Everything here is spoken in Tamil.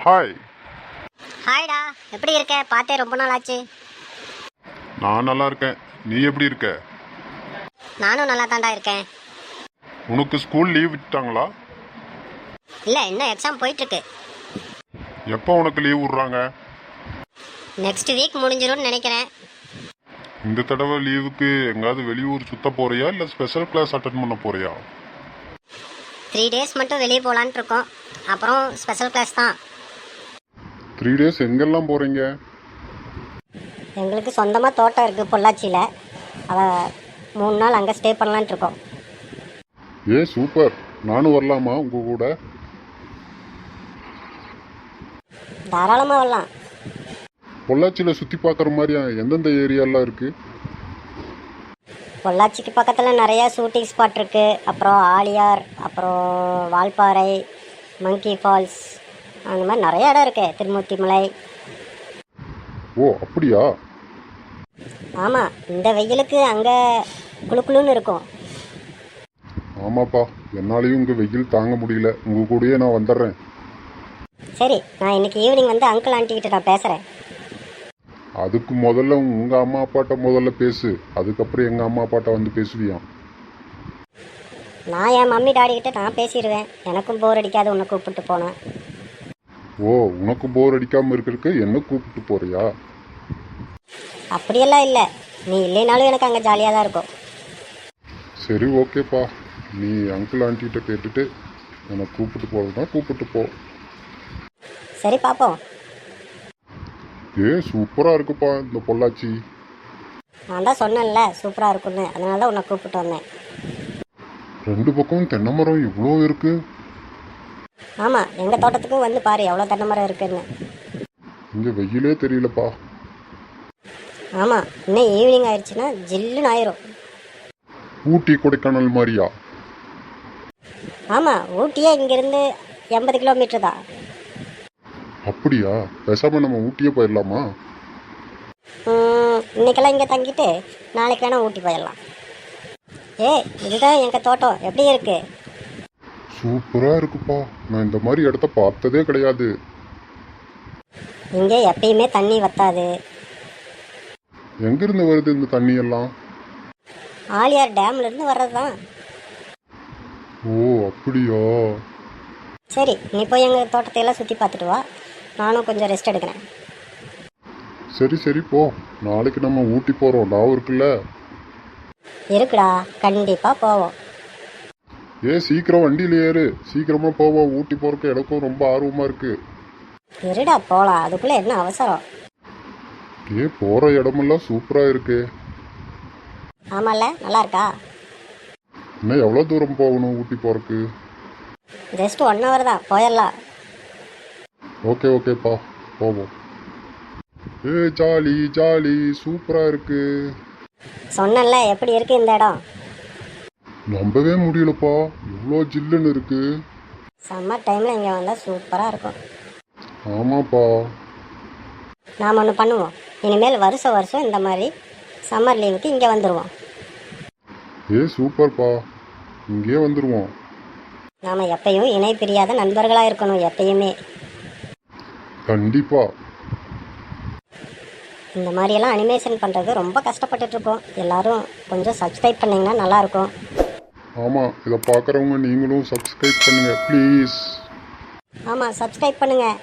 ஹாய். ஹாய்டா, எப்படி இருக்க? பார்த்தே ரொம்ப நாள் ஆச்சு. நான் நல்லா இருக்கேன். நீ எப்படி இருக்க? நானும் நல்லா தான்டா இருக்கேன். உனக்கு ஸ்கூல் லீவ் விட்டாங்களா? இல்லை, இன்னும் எக்ஸாம் போயிட்டுருக்கு. எப்போ உனக்கு லீவ் விட்றாங்க? நெக்ஸ்ட் வீக் முடிஞ்சிரும்னு நினைக்கிறேன். இந்த தடவை லீவுக்கு எங்காவது வெளியூர் சுத்த போறியா இல்லை ஸ்பெஷல் கிளாஸ் அட்டன் பண்ண போறியா? 3 days மட்டும் வெளியே போகலான்ட்டு இருக்கோம். அப்புறம் ஸ்பெஷல் கிளாஸ் தான். 3 days எங்கெல்லாம் போறீங்க? எங்களுக்கு சொந்தமாக தோட்டம் இருக்குது பொள்ளாச்சியில். அதை 3 நாள் அங்கே ஸ்டே பண்ணலான்ட்டு இருக்கோம். சூப்பர். நானும் வரலாமா உங்க கூட? தாராளமாக வரலாம். பொள்ளாச்சியில் சுற்றி பார்க்குற மாதிரியா எந்தெந்த ஏரியாலாம் இருக்குது? பொள்ளாச்சிக்கு பக்கத்தில் நிறையா ஷூட்டிங் ஸ்பாட் இருக்குது. அப்புறம் ஆலியார், அப்புறம் வால்பாறை, மங்கி ஃபால்ஸ், அந்த மாதிரி நிறைய இடம் இருக்குது. திருமூர்த்தி மலை. ஓ அப்படியா? ஆமாம், இந்த வெயிலுக்கு அங்கே குளுக்குளுன்னு இருக்கும். ஆமாப்பா, என்னாலையும் இங்கே வெயில் தாங்க முடியல. உங்கள் கூடயே நான் வந்துடுறேன். சரி, நான் இன்னைக்கு ஈவினிங் வந்து அங்கிள் ஆண்டிக்கிட்ட நான் பேசுகிறேன். அதுக்கு முதல்ல உங்கள் அம்மா அப்பாட்ட முதல்ல பேசு, அதுக்கப்புறம் எங்கள் அம்மா அப்பாட்ட வந்து பேசுவியான். நான் என் மம்மி டாடி கிட்ட நான் பேசிடுவேன். எனக்கும் போர் அடிக்காது உன்னை கூப்பிட்டு போனேன். ஓ, உனக்கு போர் அடிக்காமல் இருக்கிறதுக்கு என்ன கூப்பிட்டு போறியா? அப்படியெல்லாம் இல்லை, நீ இல்லைனாலும் எனக்கு அங்கே ஜாலியாக தான் இருக்கும். சரி ஓகேப்பா, நீ அங்கிள் ஆண்டிகிட்ட கேட்டுட்டு என்னை கூப்பிட்டு போகிறதுனா கூப்பிட்டு போ. சரி, பார்ப்போம். சூப்பராக இருக்குப்பா இந்த பொள்ளாச்சி. நான் தான் சொன்னேன்ல சூப்பராக இருக்குன்னு, அதனால தான் உன்னை கூப்பிட்டு வந்தேன். 2 பக்கம் தென்னை மரம் இவ்வளோ இருக்கு. ஆமாம், எங்கள் தோட்டத்துக்கும் வந்து பாரு எவ்வளோ தென்னை மரம் இருக்குன்னு. இங்கே வெயிலே தெரியலப்பா. ஆமாம், இன்னும் ஈவினிங் ஆயிடுச்சுன்னா ஜில்லுன்னு ஆயிரும். ஊட்டி கொடைக்கானல் மாதிரியா? ஆமாம், ஊட்டியே இங்கேருந்து 80 கிலோமீட்டர் தான். அப்படியா? பேசாமல் நம்ம ஊட்டியே போயிடலாமா? இன்னைக்கெல்லாம் இங்கே தங்கிட்டு நாளைக்கு வேணால் ஊட்டி போயிடலாம். இதுதான் எங்கள் தோட்டம். எப்படி இருக்கு? சூப்பராக இருக்குப்பா. நான் இந்த மாதிரி இடத்த பார்த்ததே கிடையாது. இங்கே எப்பயுமே தண்ணி வத்தாது. எங்கிருந்து வருது இந்த தண்ணி எல்லாம்? ஆலியார் டேம்லேருந்து வர்றது தான். ஓ அப்படியா? சரி, நீ போய் எங்கள் தோட்டத்தையெல்லாம் சுற்றி பார்த்துட்டு வா. நானும் கொஞ்சம் ரெஸ்ட் எடுக்கிறேன். சரி சரி போ. நாளைக்கு நம்ம ஊட்டி போகிறோம். நான் இருக்குல்ல? இருக்குடா, கண்டிப்பாக போவோம். சீக்கிரம் வண்டியில் ஏறு, சீக்கிரமாக போவோம். ஊட்டி போகிறக்கு எனக்கும் ரொம்ப ஆர்வமாக இருக்கு. இருடா போகலாம், அதுக்குள்ளே என்ன அவசரம்? போகிற இடமெல்லாம் சூப்பராக இருக்கு. ஆமாம்ல, நல்லா இருக்கா? இன்னும் எவ்வளோ தூரம் போகணும் ஊட்டி போகிறக்கு? ஜஸ்ட் 1 hour தான், போயிடலாம். ஓகேப்பா, போவோம். ஜாலி ஜாலி, சூப்பராக இருக்கு. சொன்னேன்ல எப்படி இருக்கு இந்த இடம். நம்பவே முடியலப்பா, இவ்வளோ ஜில்லுன்னு இருக்கு. சம்மர் டைமில் இங்கே வந்தால் சூப்பராக இருக்கும். ஆமாப்பா. நாம் ஒன்று பண்ணுவோம், இனிமேல் வருஷம் இந்த மாதிரி சம்மர் லீவுக்கு இங்கே வந்துடுவோம். சூப்பர்ப்பா, இங்கே வந்துடுவோம். நாம் எப்பயும் இணை பிரியாத நண்பர்களாக இருக்கணும், எப்பயுமே. கண்டிப்பா. இந்த மாதிரியெல்லாம் அனிமேஷன் பண்ணுறது ரொம்ப கஷ்டப்பட்டுட்ருக்கோம். எல்லோரும் கொஞ்சம் சப்ஸ்கிரைப் பண்ணிங்கன்னா நல்லாயிருக்கும். ஆமாம், இதை பார்க்குறவங்க நீங்களும் சப்ஸ்கிரைப் பண்ணுங்கள் ப்ளீஸ். ஆமாம், சப்ஸ்கிரைப் பண்ணுங்கள்.